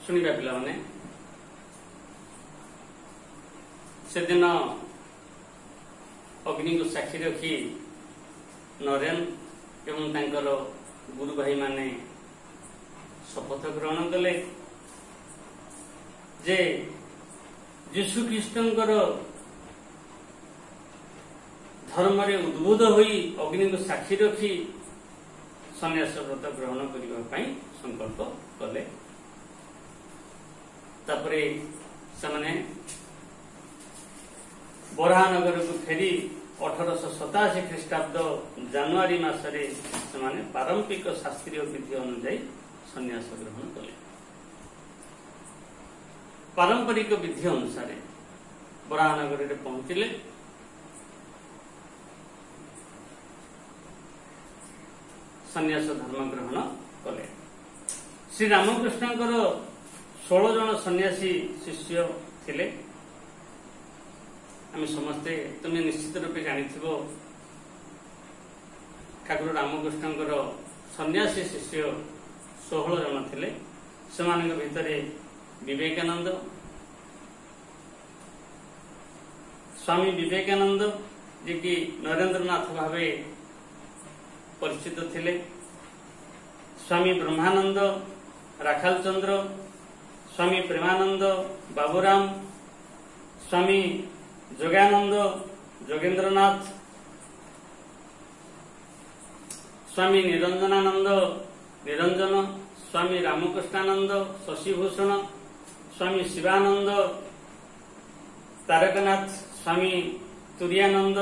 शुणा पे से दिन अग्नि को साक्षी रखी नरेन एवं तांकर गुरु भाई माने शपथ ग्रहण कले जे यीशु ख्रीष्टंकर धर्म रे उद्बुद्ध होई अग्नि को साक्षी रखी सन्यास व्रत ग्रहण करने संकल्प कले। तापरे से बराहनगर को फेरी 1887 ख्रीष्टाब्द जनवरी मासरे से पारंपरिक शास्त्रीय विधि अनुଯାयी सन्यास ग्रहण कले। पारंपरिक विधि अनुसार बराहनगर में पहुंचले। सन्यास धर्म ग्रहण कले। श्री रामकृष्णकर 16 जन सन्यासी शिष्य थिले। आम समस्ते तुम निश्चित रूपे जानिथिबो ठाकुर रामकृष्णकर सन्यासी शिष्य 16 जन थिले। सेमानक भितरे विवेकानंद, स्वामी विवेकानंद जे कि नरेंद्रनाथ भावे परिचित थिले, स्वामी ब्रह्मानंद, राखाल चंद्र, स्वामी प्रेमानंद, बाबूराम, स्वामी जोगानंद, जोगेंद्रनाथ, स्वामी निरंजनानंद, निरंजन, स्वामी रामकृष्णानंद, शशिभूषण, स्वामी शिवानंद, तारकनाथ, स्वामी तुरानंद,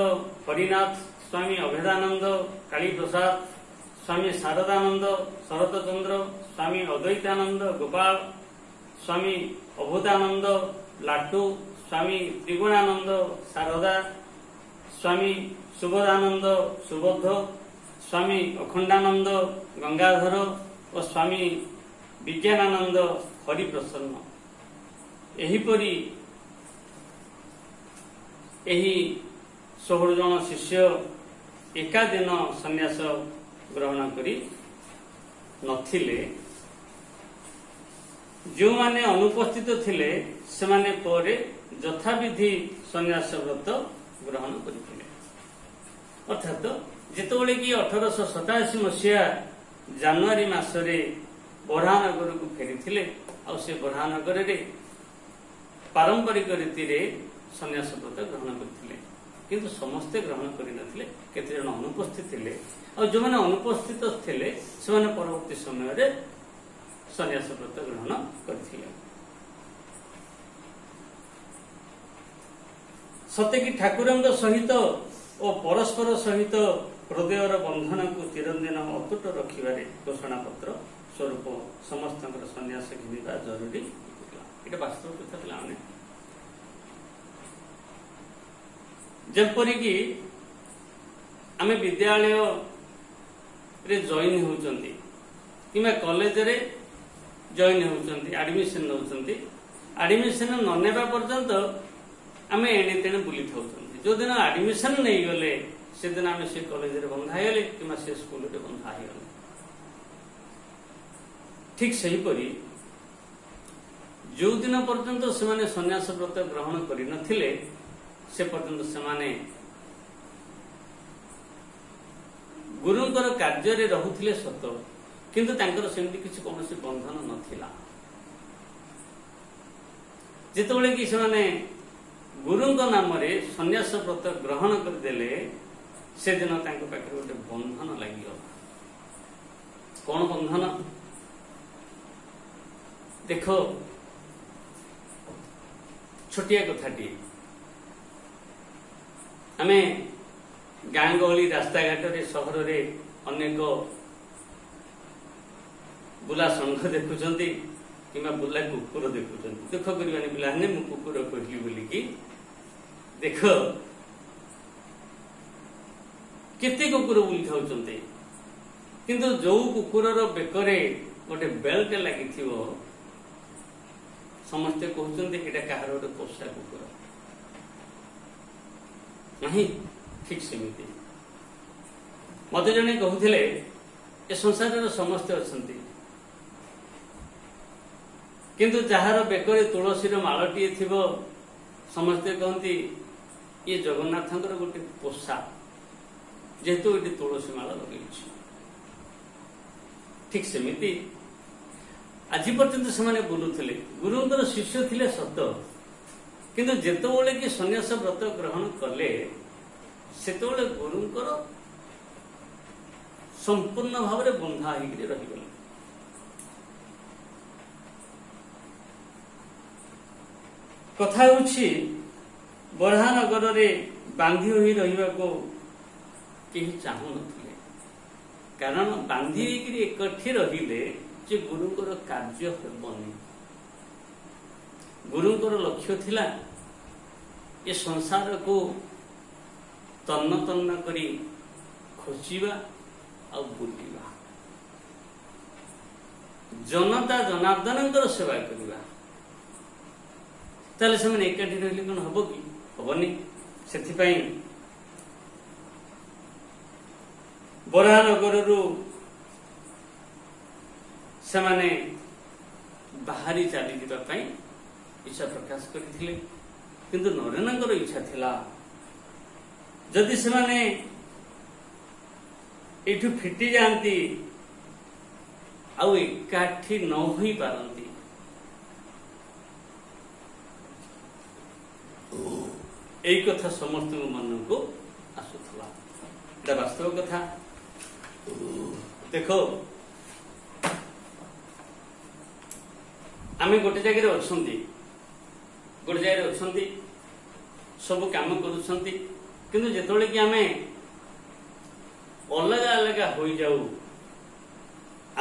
हरिनाथ, स्वामी अभेदानंद, काली प्रसाद, स्वामी शारदानंद, शरत चंद्र, स्वामी अद्वैतानंद, गोपाल, स्वामी अभूतानंद, लाटू, स्वामी त्रिगुणानंद, शारदा, स्वामी सुबोधानंद, सुबोध, स्वामी अखंडानंद, गंगाधर और स्वामी विज्ञानानंद, हरिप्रसन्न। एहीपरि एही 16 जन शिष्य एका दिन सन्यास ग्रहण करी नथिले। जो माने अनुपस्थित थिले से माने परे यथाविधि सन्यास व्रत ग्रहण करथिले। अर्थात जेतबेले कि 1887 मसीहा जनवरी मासरे बराहनगर को फेरी आ से बराहनगर रे पारंपरिक रीति रे सन्यास व्रत ग्रहण करथिले। किंतु समस्ते ग्रहण करिनथिले, केते जन अनुपस्थित थिले और जो माने अनुपस्थित थिले से माने परवर्ती समय रे सन्यास व्रत ग्रहण करथिले। सत्य कि ठाकुरंग सहित और परस्पर सहित हृदयर बंधन को चिरंदिन अतुट रखिबारे घोषणा पत्र स्वरूप समस्त सन्यास घिनिबा जरूरी। ये वास्तव कथा पिलाने जपरिकी आमे विद्यालय रे जॉइन होउचंती कि कॉलेज रे जॉइन होउचंती, एडमिशन होउचंती। एडमिशन न नेबा पर्यंत आमे एने तेने बुली थाउचंती। जो दिन एडमिशन नहीं गले से दिन आमे से कॉलेज रे बंधा हेले कि से स्कूल रे बंधा हेले। ठीक सही परी जो दिन पर्यंत से माने सन्यास व्रत ग्रहण करि नथिले से पर्यंत से माने गुरुंकर कार्य रे रहुथिले सत, किंतु तांकर सेमति किछि कोनोसी बंधन नथिला। जेतबेले कि से माने गुरुंक नाम रे सन्यास व्रत ग्रहण कर देले से दिन तांको पाखे गोटे बंधन लागियो। कोन बंधन देखो, छोटिया कथाटी आमे गाँ गहली रास्ता घाट रे सहर रे अनेक बुला संघ देखुचंती किंबा बुला कुकुर देखुचंती। दुख करबानी पिलाने मु कुकुर कहली बोली कि देख केते कुकुर बुली थाउचंती, किंतु जो कुकुर रो बेकरे गोटे बेल्ट लागिथिवो समस्ते कहउचंती एटा काहार गोटे पोषा कुकुर नहीं। ठीक सेमिति मत जने कहूथिले ए संसार समस्ते अछंती, किंतु जार बेकरे तुलसीर मालटीए थिबो समस्ते कहती ये जगन्नाथंकर गोटे पोषा जेहेतु ये तुलसी माला लगे ठीक सेमिति आज पर्यंत से बुलुले गुरुंकर शिष्य थिले सत किंतु जेतबेले कि सन्यास व्रत ग्रहण कले सेतबेले गुरुंकर संपूर्ण भाव में बंधा होकर रहीगले। कथा होछि बरहानगर रे बांधी होई रहिबा को केही चाहू नथिले कारण बांधी होकर एकठी रहिले जे गुरुंकर कार्य हेबनी। गुरुंकर लक्ष्य थिला ये संसार को तन्न तन्न करी खोजिबा आ बुलिबा जनता जनार्दनंकर सेवा करिबा ताले से एकाठी रहिले कौन हम कि हेनी से बराहनगर से बाहरी चली जावाई इच्छा प्रकाश करते किंतु नरेंद्र इच्छा थिला जदि से एठू फिटी जाती आउ एकाठी न होई पारंती यही कथा समस्त मन को आसूला वास्तव कथा देखो आमे गोटे जगह अच्छी गोटे जगह अच्छी सब काम करुँच किंतु जेतबेले कि आमे अलग अलग हो जाऊ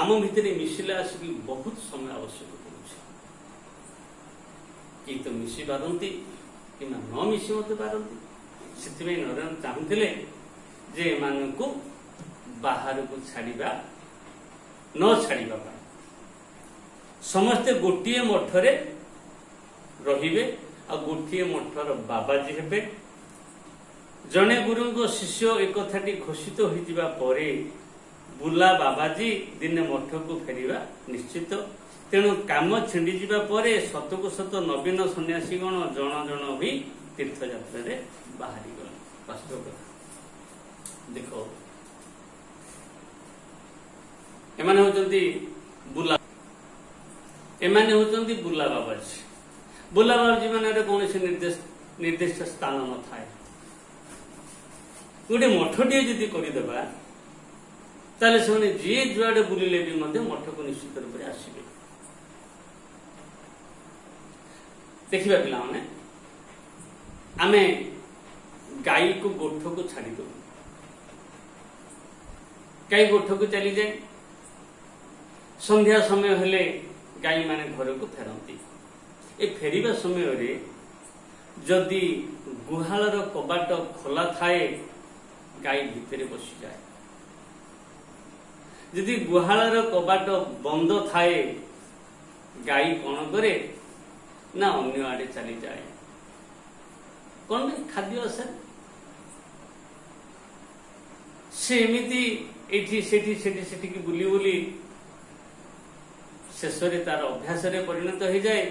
आम भितर मिसिला आसिक बहुत समय आवश्यक पड़ुछ कि तो मिसी पारती कि न मिसी मत पारती से नरेंद्र चाहूले जे एमान को बाहर को छाड़ा न छाड़ा समस्ते गोटे मठरे रहिबे आ गोटे मठर बाबाजी हेबे जने गुरु को शिष्य एक कथाटी घोषित होइतिबा परे बुला बाबाजी दिने मठ को फेरिबा निश्चित तेणु काम छिंडी जिबा परे सत को सत नवीन सन्यासीगण जन जन भी तीर्थ यात्रा रे बाहरी गले वास्तव कथा देखो एमाने होचंती बुला एमाने होचंती बुला बाबाजी माने कौन से निर्दिष्ट स्थान न थाए गोटे मठटे जदि करदेबा ताले से जी जुआड़े बुलिले भी मठ को निश्चित रूप से आसबे देखा पिला माने आमे गाई को गोठ को छाड़ी दो गाई गोठ को चली जाए संध्या समय हेले गाई माने घर को फेरती ए फेरिबा समय रे जदि गुहालर कबाट खोला थाए गाई भितर बसी जाए जदि गुहालर कबाट बंद थाए गाई कौन करे ना अन्य आड़े चली जाए कौन खाद्य आसे से एमती एठी सेठी सेठी सेठी की बुली बुली शेष तार अभ्यास रे परिणत हो जाए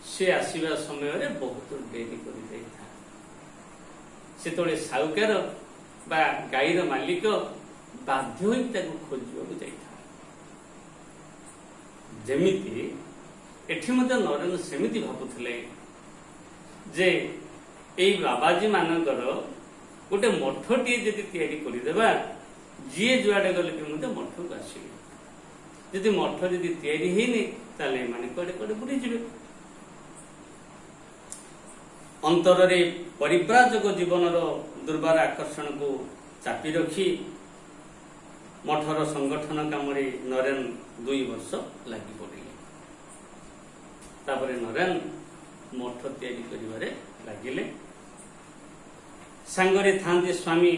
से आसवा समय बहुत डेरी कर से साउकार बा गाईर मालिक बाध्य खोजा जाता जमीती एठी नरेंद्र सेमिति भावुले जे एई बाबाजी मानकर गोटे मठटी जदि तैयारी करदेबा जी जुआड़े गले भी मठ को आसबे जदि मठ जदि तैयारी हैनी ताले माने कड़े कड़े बुली जिवे अंतर रे परिव्राजक जीवनर दुर्बार आकर्षण को चापी रखी मठर संगठन काम नरेंद्र 2 वर्ष लगी पड़े तापर नरेंद्र मठ तैयारी करिबारे लागिले सांगरे थांते स्वामी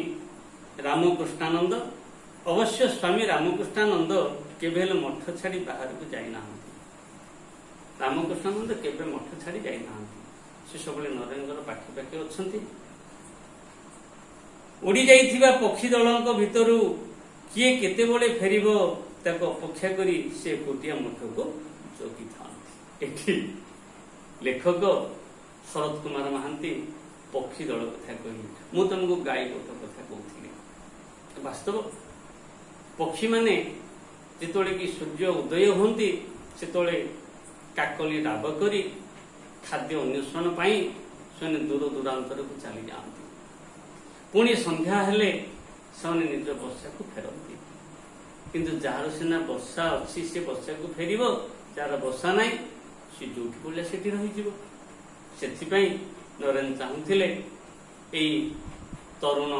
रामकृष्णानंद अवश्य स्वामी रामकृष्णानंद केबे मठ छाड़ी बाहर को जाई ना रामकृष्णानंद केबे मठ छाड़ी जाई ना से सब नरेंद्र पाखिपाखि अच्छा उड़ी जाइथिबा पक्षी दलक भितर किए केते बड़े फेरिबो ताको अपेक्षा करी से कोटिया मठ को जगी था एठी लेखक शरद कुमार महांती पक्षी दल कथा कहली मु तुमको गाई गोट कथा कहूली वास्तव पक्षी माने जितोले कि सूर्य उदय होती से काकली राब करी खाद्य अन्वेषण पाई से दूर दूरांतर को चली जाती पुणी संध्या हेले से निज बसा को फेरती किंतु जार सिना बसा अच्छी से बसा को फेर जार बसा ना सी जो पड़े से रही नरेन चाहूले तरुण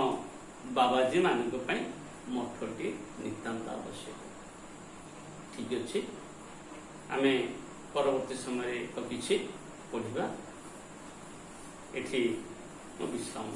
बाबाजी मान मठटी नितांत आवश्यक ठीक अच्छे आम परवर्ती समय किसी पढ़ा एठी विश्राम।